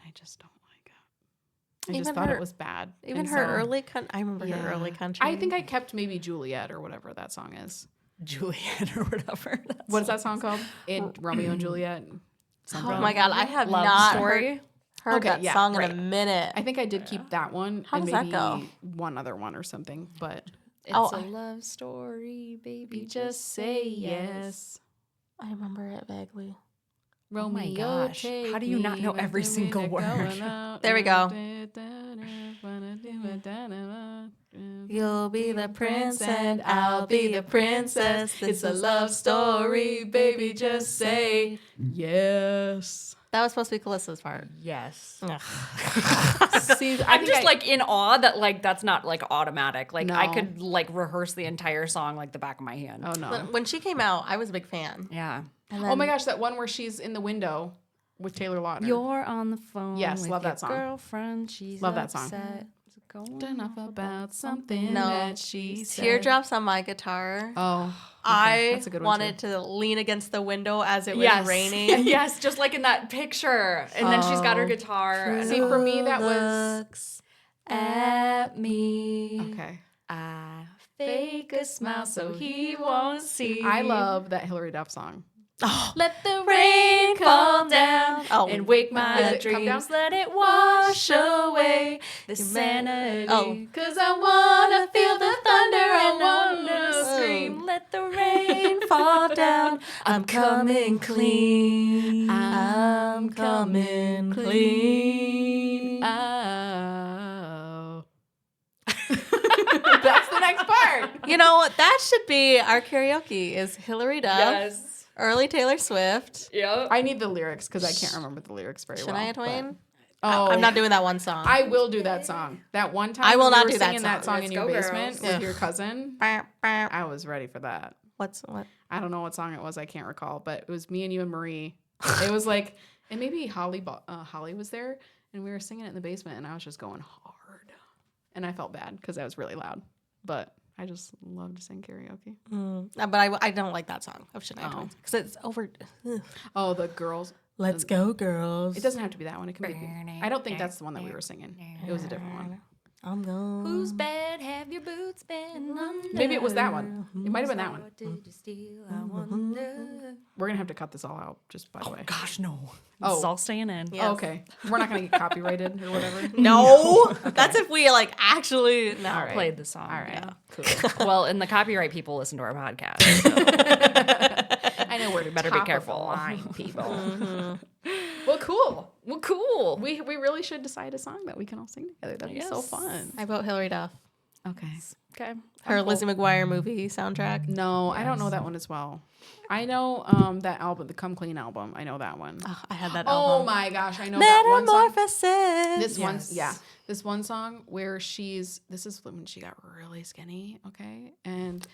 I just don't like it. I just Even thought her- it was bad. Even And her so- early, I remember her early country. I think I kept maybe Juliet or whatever that song is. Juliet or whatever. What is that song called? Romeo and Juliet. Oh my god, I have Love not Story. heard Okay, that yeah, song in right. a minute. I think I did keep that one. How and does that maybe go? one other one or something, but It's Oh, a love story, baby. just say yes. I remember it vaguely. Oh my Romeo, gosh. take How do you not know me every with single me, word? going out There we go. and You'll be the prince and I'll be the princess. It's a love story, baby. Just say yes. That was supposed to be Callista's part. Yes. Ugh. See, I'm just like in awe that like that's not like automatic. Like I No. could like rehearse the entire song like the back of my hand. Oh no. When she came out, I was a big fan. Yeah. And Oh my then- gosh, that one where she's in the window with Taylor Lautner. You're on the phone. Yes, with love your that song. Girlfriend, she's Love that song. upset. Going enough about something No. that she said. Teardrops on my guitar. Oh, I that's a good one, wanted too. to lean against the window as it was yes. raining. yes, just like in that picture. And then she's got her guitar. And See, for me, that was Looks at me. okay. I fake a smile so he won't see. I love that Hillary Duff song. Let the rain fall down Oh. and wake my Is it Come Down? dreams. Let it wash away the sanity. Oh. 'Cause I wanna feel the thunder, I wanna scream. Let the rain fall down. I'm coming clean. I'm coming clean. Oh. That's the next part. You know what? That should be our karaoke is Hillary Duff, Yes. early Taylor Swift, Yep. I need the lyrics because I can't remember the lyrics very well. Shania Twain. but- Oh, I'm not doing that one song. I will do that song. That one time I will when not we were do that singing that song. song Let's in your go, basement girls. with Ugh. your cousin. Bah, bah. I was ready for that. What? I don't know what song it was. I can't recall, but it was me and you and Marie. It was like, and maybe Holly was there, and we were singing it in the basement, and I was just going hard, and I felt bad because I was really loud, but I just love to sing karaoke. But I don't like that song of Shania Oh. Twain because it's over. Ugh. Oh, the girls. Let's go, girls. It doesn't have to be that one. It can be. I don't think that's the one that we were singing. It was a different one. I'm going. Whose bed have your boots been under? Maybe it was that one. It might have been that one. What did you steal? I wonder. We're gonna have to cut this all out, just by the way. Gosh, no. Oh. It's all staying in. Yes. Oh, okay. We're not gonna get copyrighted or whatever. No, that's if we like actually. No, All right. Played the song. All right. Yeah. Cool. Well, and the copyright people listen to our podcast. So I know we're we better be top of the careful. line, people. Mm-hmm. Well, cool. Well, cool. We really should decide a song that we can all sing together. That'd be so Yes. fun. I vote Hillary Duff. Okay. Okay. Her Lizzie McGuire movie soundtrack. No, I don't know that one as well. I know that album, the Come Clean album. I know that one. Oh, I had that Oh album. my gosh, I know that one song. Metamorphosis. This one, Yes. yeah, this one song where this is when she got really skinny, okay? And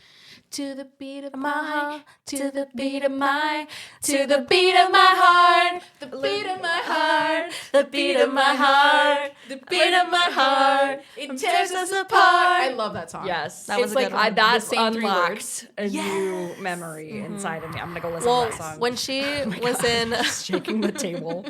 to the beat of my heart, to the beat of my, to the beat of my heart, the beat of my heart, the beat of my heart, the beat of my heart, it tears us apart. I love that song. Yes. That was It's a good like one. That the same 3 words. unlocked a new memory inside of me. I'm going to go listen Well, to that song. when she was in shaking the table.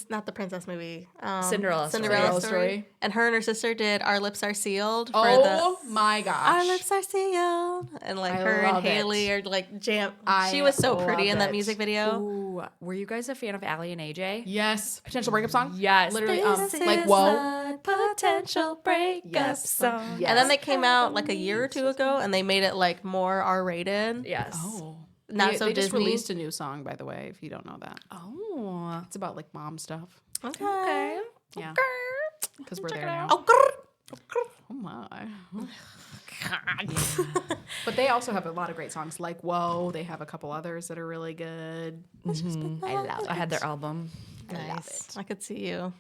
not the princess movie, Cinderella Story. Cinderella story, and her and her sister did "Our Lips Are Sealed" for Oh my gosh. Our lips are sealed, and like I her and love Haley it. are like jam. I She was so pretty love in that it. music video. Ooh, were you guys a fan of Allie and AJ? Yes. Potential breakup song? Yes. Literally, This like, is whoa. a potential breakup Yes. song. Yes. And then they came out like a year or two ago, and they made it like more R-rated. Yes. Oh. Not they, so they just Disney. released a new song, by the way, if you don't know that. Oh. It's about like mom stuff. Okay. Yeah. Because we're Check there it now. out. Oh, grr. Oh my. But they also have a lot of great songs like Whoa. They have a couple others that are really good. I love it. I had their album. Nice. I could see you.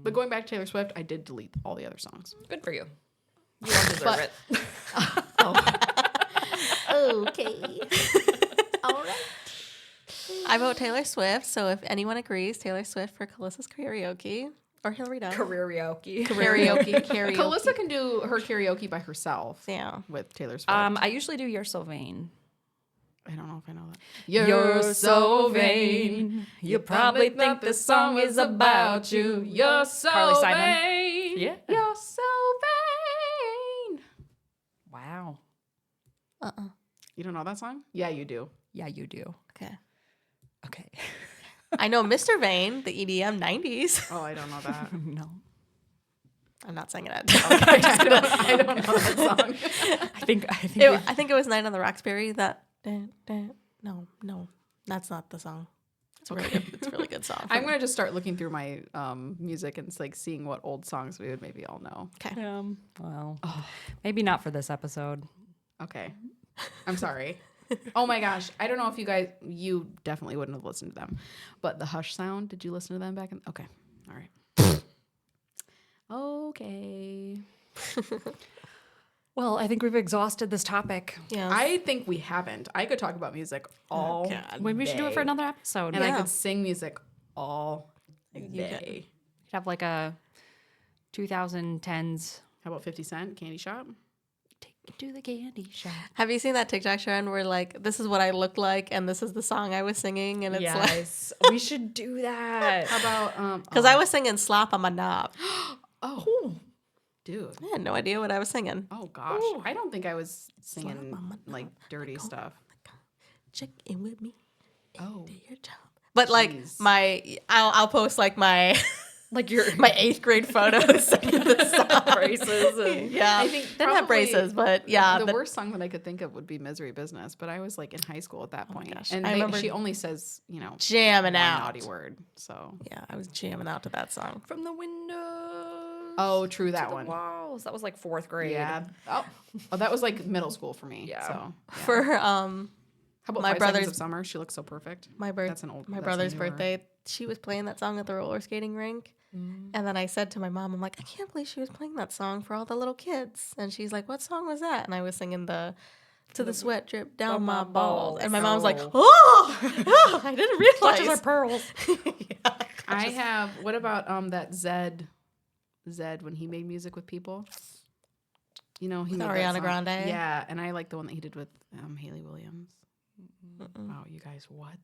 But going back to Taylor Swift, I did delete all the other songs. Good for you. You don't deserve But- it. Okay. All right. I vote Taylor Swift. So if anyone agrees, Taylor Swift for Kalissa's karaoke or Hillary Duff. Karaoke. Karaoke. Calissa can do her karaoke by herself Yeah. with Taylor Swift. I usually do You're So Vain. I don't know if I know that. You're so vain. You probably think this song is about you. You're so Carly Simon. vain. Yeah. You're so vain. Wow. You don't know that song? Yeah, you do. Yeah, you do. Okay. Okay. I know Mr. Vane, the EDM 90s. Oh, I don't know that. No. I'm not singing it. I don't know that song. I think I think it was Night on the Roxbury. That no, that's not the song. It's a really good. It's a really good song. I'm gonna just start looking through my music and like seeing what old songs we would maybe all know. Okay. well, maybe not for this episode. Okay, I'm sorry. Oh my gosh, I don't know if you definitely wouldn't have listened to them, but the Hush Sound. Did you listen to them back in? Okay, all right. Okay. Well, I think we've exhausted this topic. Yeah. I think we haven't. I could talk about music all Maybe we should do it for day. another episode. And I Yeah. could sing music all could. day. Could have like a 2010s How about 50 Cent, Candy Shop? take me to the candy shop. Have you seen that TikTok trend where like this is what I look like and this is the song I was singing and it's like Yes, we should do that. How about because I was singing "Slap on My Knob." oh, dude. I had no idea what I was singing. Oh gosh, I don't think I was singing like dirty stuff. Check in with me. Oh, Do your job. But like Jeez. I'll post like my Like your my 8th grade photos singing the song. braces and Yeah, I think didn't have probably braces, but yeah, the but worst song that I could think of would be "Misery Business," but I was like in high school at that point, gosh. and I remember she only says jamming one out. naughty word. So Yeah, I was jamming out to that song. from the windows. oh, true to that the one. walls. That was like 4th grade. Yeah. Oh, that was like middle school for me. Yeah. So For how about my 5 Seconds brother's- of Summer? She looks so perfect. my That's an old. my that's a brother's newer. birthday, she was playing that song at the roller skating rink. And then I said to my mom, I'm like, I can't believe she was playing that song for all the little kids. And she's like, what song was that? And I was singing the To the Sweat Drip Down My Balls. And my mom's like, oh, I didn't realize. Clutches are pearls. Yeah. I have. What about that Zed when he made music with people? He made that Ariana song. Grande? Yeah, and I like the one that he did with Haley Williams. Wow, you guys, what?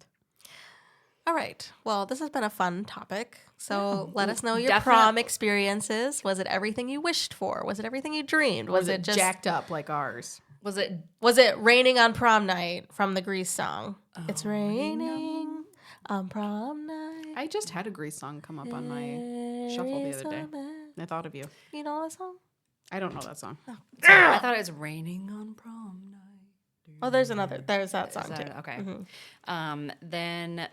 All right. Well, this has been a fun topic. So let us know your Definite- prom experiences. Was it everything you wished for? Was it everything you dreamed? Was it just jacked up like ours? Was it? Was it raining on prom night from the Grease song? It's raining on prom night. I just had a Grease song come up on my shuffle the other day. I thought of you. You know that song? I don't know that song. I thought it was raining on prom night. Oh, there's another. There's that song Is that- too. okay. Then,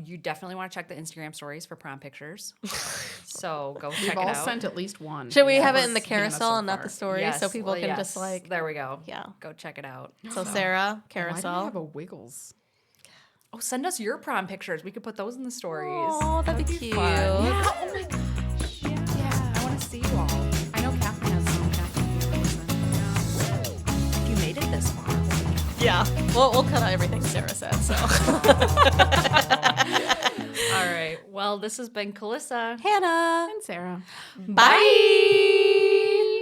you definitely want to check the Instagram stories for prom pictures. So go check We've it all out. sent at least one. Should we have it Whoever's in the given us carousel so and not far. the story Yes, so people well, can yes. just like, There we go. yeah. Go check it out. So Sarah, Why do we carousel. have a Wiggles? Oh, send us your prom pictures. We could put those in the stories. Oh, that'd be cute. fun. Yeah. Oh my gosh. Yeah. I want to see you all. I know Catherine has some. You made it this far. Yeah. We'll cut out everything Sarah said. So All right. Well, this has been Calissa. Hannah. And Sarah. Bye.